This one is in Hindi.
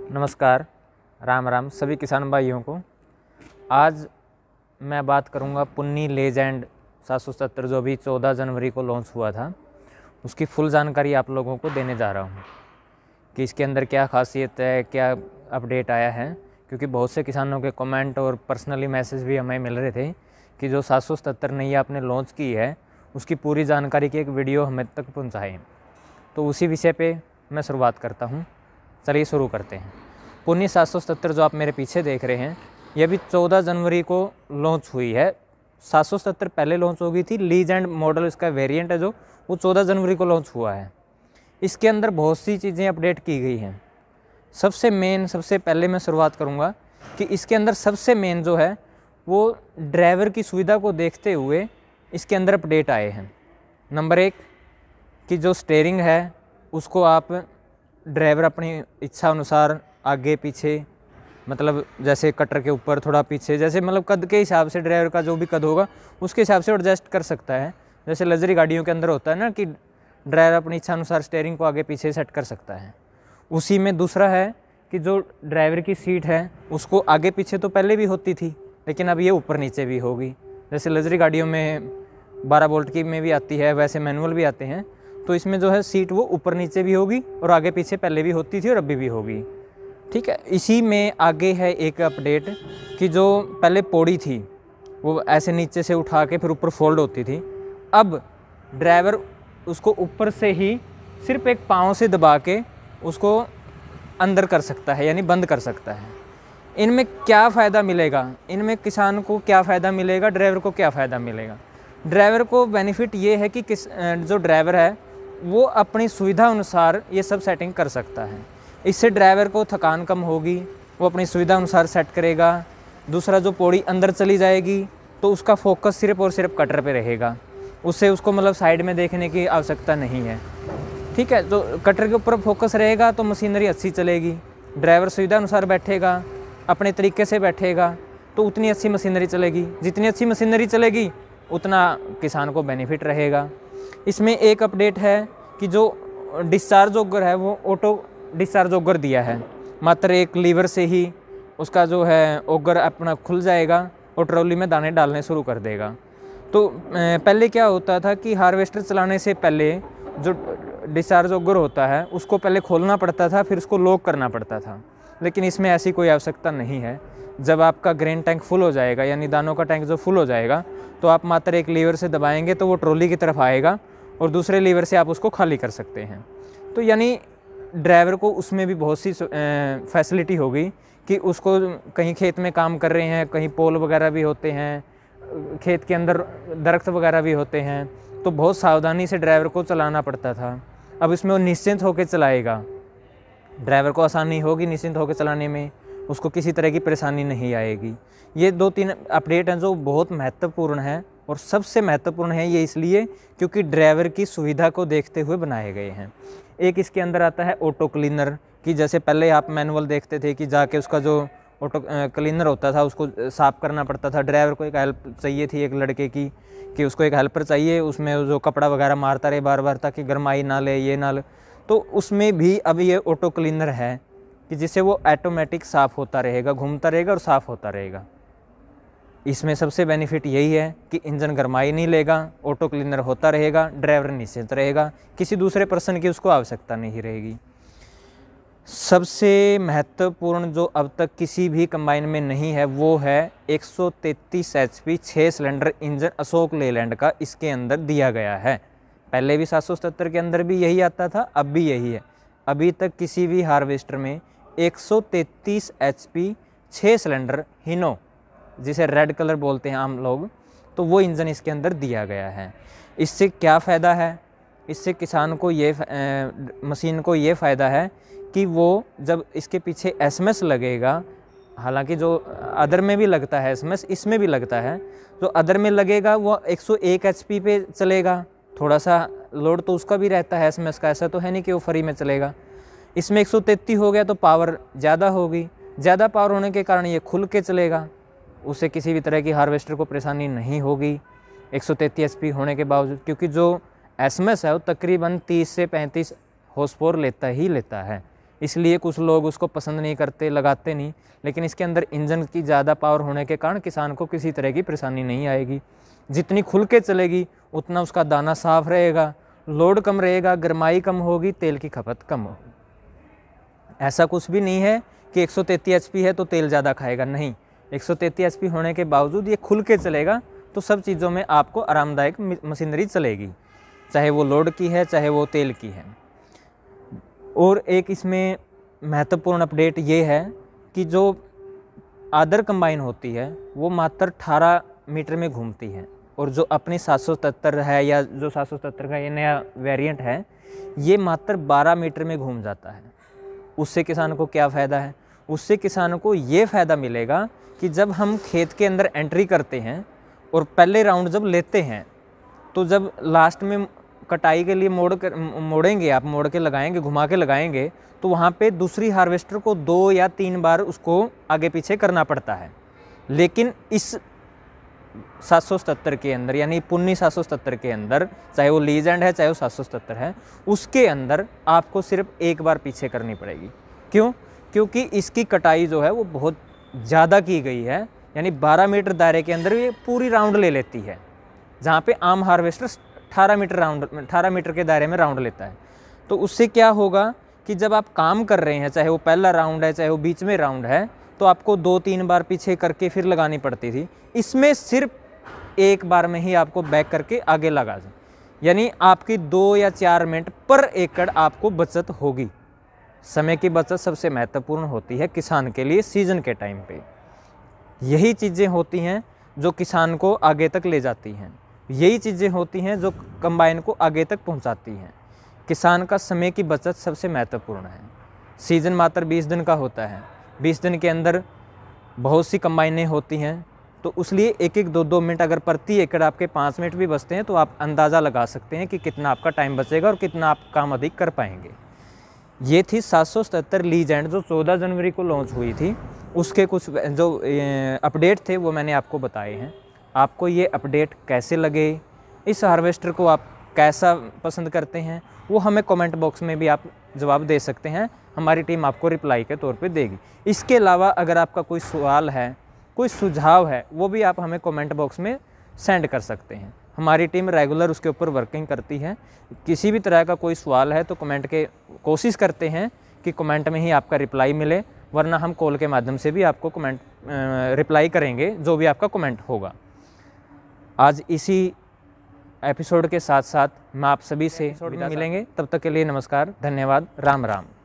नमस्कार, राम राम सभी किसान भाइयों को। आज मैं बात करूंगा पुन्नी लेजेंड 777 जो अभी 14 जनवरी को लॉन्च हुआ था, उसकी फुल जानकारी आप लोगों को देने जा रहा हूं कि इसके अंदर क्या खासियत है, क्या अपडेट आया है। क्योंकि बहुत से किसानों के कमेंट और पर्सनली मैसेज भी हमें मिल रहे थे कि जो 777 नई आपने लॉन्च की है उसकी पूरी जानकारी की एक वीडियो हमें तक पहुँचाएँ। तो उसी विषय पर मैं शुरुआत करता हूँ। चलिए शुरू करते हैं। पुन्नी 777 जो आप मेरे पीछे देख रहे हैं, ये भी 14 जनवरी को लॉन्च हुई है। 777 पहले लॉन्च हो गई थी, लीजेंड मॉडल इसका वेरिएंट है जो वो 14 जनवरी को लॉन्च हुआ है। इसके अंदर बहुत सी चीज़ें अपडेट की गई हैं। सबसे पहले मैं शुरुआत करूंगा कि इसके अंदर सबसे मेन जो है वो ड्राइवर की सुविधा को देखते हुए इसके अंदर अपडेट आए हैं। नंबर 1 कि जो स्टीयरिंग है उसको आप ड्राइवर अपनी इच्छा अनुसार आगे पीछे, मतलब जैसे कटर के ऊपर थोड़ा पीछे, जैसे मतलब कद के हिसाब से ड्राइवर का जो भी कद होगा उसके हिसाब से एडजस्ट कर सकता है। जैसे लग्जरी गाड़ियों के अंदर होता है ना कि ड्राइवर अपनी इच्छा अनुसार स्टीयरिंग को आगे पीछे सेट कर सकता है। उसी में दूसरा है कि जो ड्राइवर की सीट है उसको आगे पीछे तो पहले भी होती थी, लेकिन अब ये ऊपर नीचे भी होगी। जैसे लग्जरी गाड़ियों में 12 वोल्ट की में भी आती है, वैसे मैनुअल भी आते हैं। तो इसमें जो है सीट वो ऊपर नीचे भी होगी और आगे पीछे पहले भी होती थी और अभी भी होगी। ठीक है। इसी में आगे है एक अपडेट कि जो पहले पौड़ी थी वो ऐसे नीचे से उठा के फिर ऊपर फोल्ड होती थी, अब ड्राइवर उसको ऊपर से ही सिर्फ एक पाँव से दबा के उसको अंदर कर सकता है, यानी बंद कर सकता है। इनमें क्या फ़ायदा मिलेगा, इनमें किसान को क्या फ़ायदा मिलेगा, ड्राइवर को क्या फ़ायदा मिलेगा। ड्राइवर को बेनिफिट ये है कि जो ड्राइवर है वो अपनी सुविधा अनुसार ये सब सेटिंग कर सकता है। इससे ड्राइवर को थकान कम होगी, वो अपनी सुविधा अनुसार सेट करेगा। दूसरा, जो पौड़ी अंदर चली जाएगी तो उसका फोकस सिर्फ और सिर्फ कटर पे रहेगा, उससे उसको मतलब साइड में देखने की आवश्यकता नहीं है। ठीक है। तो कटर के ऊपर फोकस रहेगा तो मशीनरी अच्छी चलेगी। ड्राइवर सुविधा अनुसार बैठेगा, अपने तरीके से बैठेगा तो उतनी अच्छी मशीनरी चलेगी। जितनी अच्छी मशीनरी चलेगी उतना किसान को बेनिफिट रहेगा। इसमें एक अपडेट है कि जो डिस्चार्ज ऑगर है वो ऑटो डिस्चार्ज ऑगर दिया है। मात्र एक लीवर से ही उसका जो है ऑगर अपना खुल जाएगा और ट्रॉली में दाने डालने शुरू कर देगा। तो पहले क्या होता था कि हार्वेस्टर चलाने से पहले जो डिस्चार्ज ऑगर होता है उसको पहले खोलना पड़ता था, फिर उसको लॉक करना पड़ता था। लेकिन इसमें ऐसी कोई आवश्यकता नहीं है। जब आपका ग्रेन टैंक फुल हो जाएगा, यानी दानों का टैंक जो फुल हो जाएगा, तो आप मात्र एक लीवर से दबाएंगे तो वो ट्रॉली की तरफ आएगा और दूसरे लीवर से आप उसको खाली कर सकते हैं। तो यानी ड्राइवर को उसमें भी बहुत सी फैसिलिटी होगी कि उसको कहीं खेत में काम कर रहे हैं, कहीं पोल वगैरह भी होते हैं, खेत के अंदर दरख्त वगैरह भी होते हैं, तो बहुत सावधानी से ड्राइवर को चलाना पड़ता था। अब इसमें वो निश्चिंत होकर चलाएगा, ड्राइवर को आसानी होगी निश्चिंत होकर चलाने में, उसको किसी तरह की परेशानी नहीं आएगी। ये 2-3 अपडेट हैं जो बहुत महत्वपूर्ण हैं, और सबसे महत्वपूर्ण है ये इसलिए क्योंकि ड्राइवर की सुविधा को देखते हुए बनाए गए हैं। एक इसके अंदर आता है ऑटो क्लीनर कि जैसे पहले आप मैनुअल देखते थे कि जाके उसका जो ऑटो क्लीनर होता था उसको साफ़ करना पड़ता था। ड्राइवर को एक हेल्प चाहिए थी एक लड़के की, कि उसको एक हेल्पर चाहिए, उसमें जो कपड़ा वगैरह मारता रहे बार बार ताकि गरमाई ना ले, ये ना ले। तो उसमें भी अब ये ऑटो क्लीनर है कि जिससे वो ऑटोमेटिक साफ़ होता रहेगा, घूमता रहेगा और साफ़ होता रहेगा। इसमें सबसे बेनिफिट यही है कि इंजन गरमाई नहीं लेगा, ऑटो क्लीनर होता रहेगा, ड्राइवर निश्चिंत रहेगा, किसी दूसरे पर्सन की उसको आवश्यकता नहीं रहेगी। सबसे महत्वपूर्ण जो अब तक किसी भी कंबाइन में नहीं है वो है 133 HP 6 cylinder engine Ashok Leyland का इसके अंदर दिया गया है। पहले भी 777 के अंदर भी यही आता था, अब भी यही है। अभी तक किसी भी हार्वेस्टर में 133 HP 6 सिलेंडर हिनो, जिसे रेड कलर बोलते हैं आम लोग, तो वो इंजन इसके अंदर दिया गया है। इससे क्या फ़ायदा है, इससे किसान को ये मशीन को ये फ़ायदा है कि वो जब इसके पीछे एसएमएस लगेगा, हालांकि जो अदर में भी लगता है एसएमएस, इसमें भी लगता है, जो अदर में लगेगा वो 101 HP पे चलेगा। थोड़ा सा लोड तो उसका भी रहता है एसएमएस का, ऐसा तो है नहीं कि वो फ्री में चलेगा। इसमें 133 हो गया तो पावर ज़्यादा होगी, ज़्यादा पावर होने के कारण ये खुल के चलेगा, उससे किसी भी तरह की हार्वेस्टर को परेशानी नहीं होगी 133 HP होने के बावजूद, क्योंकि जो एसएमएस है वो तकरीबन 30 से 35 हॉर्स पावर लेता ही लेता है। इसलिए कुछ लोग उसको पसंद नहीं करते, लगाते नहीं। लेकिन इसके अंदर इंजन की ज़्यादा पावर होने के कारण किसान को किसी तरह की परेशानी नहीं आएगी। जितनी खुल के चलेगी उतना उसका दाना साफ रहेगा, लोड कम रहेगा, गरमाई कम होगी, तेल की खपत कम होगी। ऐसा कुछ भी नहीं है कि 133 HP है तो तेल ज़्यादा खाएगा, नहीं। 133 HP होने के बावजूद ये खुल के चलेगा तो सब चीज़ों में आपको आरामदायक मशीनरी चलेगी, चाहे वो लोड की है चाहे वो तेल की है। और एक इसमें महत्वपूर्ण अपडेट ये है कि जो आदर कंबाइन होती है वो मात्र 18 मीटर में घूमती है, और जो अपनी 777 है या जो 777 का ये नया वेरिएंट है ये मात्र 12 मीटर में घूम जाता है। उससे किसान को क्या फ़ायदा है? उससे किसान को ये फ़ायदा मिलेगा कि जब हम खेत के अंदर एंट्री करते हैं और पहले राउंड जब लेते हैं तो जब लास्ट में कटाई के लिए मोड़ेंगे, आप मोड़ के लगाएंगे, घुमा के लगाएंगे, तो वहाँ पे दूसरी हार्वेस्टर को 2 या 3 बार उसको आगे पीछे करना पड़ता है। लेकिन इस 777 के अंदर, यानी पुन्नी 777 के अंदर, चाहे वो लीजेंड है चाहे वो 777 है, उसके अंदर आपको सिर्फ एक बार पीछे करनी पड़ेगी। क्यों? क्योंकि इसकी कटाई जो है वो बहुत ज़्यादा की गई है, यानी 12 मीटर दायरे के अंदर ये पूरी राउंड ले लेती है, जहाँ पे आम हार्वेस्टर 18 मीटर के दायरे में राउंड लेता है। तो उससे क्या होगा कि जब आप काम कर रहे हैं, चाहे वो पहला राउंड है चाहे वो बीच में राउंड है, तो आपको 2-3 बार पीछे करके फिर लगानी पड़ती थी। इसमें सिर्फ एक बार में ही आपको बैक करके आगे लगा दें, यानी आपकी 2 या 4 मिनट पर एकड़ आपको बचत होगी। समय की बचत सबसे महत्वपूर्ण होती है किसान के लिए सीजन के टाइम पे। यही चीज़ें होती हैं जो किसान को आगे तक ले जाती हैं, यही चीज़ें होती हैं जो कंबाइन को आगे तक पहुंचाती हैं। किसान का समय की बचत सबसे महत्वपूर्ण है। सीज़न मात्र 20 दिन का होता है, 20 दिन के अंदर बहुत सी कंबाइनें होती हैं, तो उसलिए 1-1, 2-2 मिनट अगर प्रति एकड़ आपके 5 मिनट भी बचते हैं तो आप अंदाज़ा लगा सकते हैं कि कितना आपका टाइम बचेगा और कितना आप काम अधिक कर पाएंगे। ये थी 777 लीजेंड जो 14 जनवरी को लॉन्च हुई थी, उसके कुछ जो अपडेट थे वो मैंने आपको बताए हैं। आपको ये अपडेट कैसे लगे, इस हार्वेस्टर को आप कैसा पसंद करते हैं, वो हमें कमेंट बॉक्स में भी आप जवाब दे सकते हैं, हमारी टीम आपको रिप्लाई के तौर पे देगी। इसके अलावा अगर आपका कोई सवाल है, कोई सुझाव है, वो भी आप हमें कमेंट बॉक्स में सेंड कर सकते हैं। हमारी टीम रेगुलर उसके ऊपर वर्किंग करती है। किसी भी तरह का कोई सवाल है तो कमेंट के कोशिश करते हैं कि कमेंट में ही आपका रिप्लाई मिले, वरना हम कॉल के माध्यम से भी आपको कमेंट रिप्लाई करेंगे जो भी आपका कमेंट होगा। आज इसी एपिसोड के साथ साथ मैं आप सभी से मिलेंगे। तब तक के लिए नमस्कार, धन्यवाद, राम राम।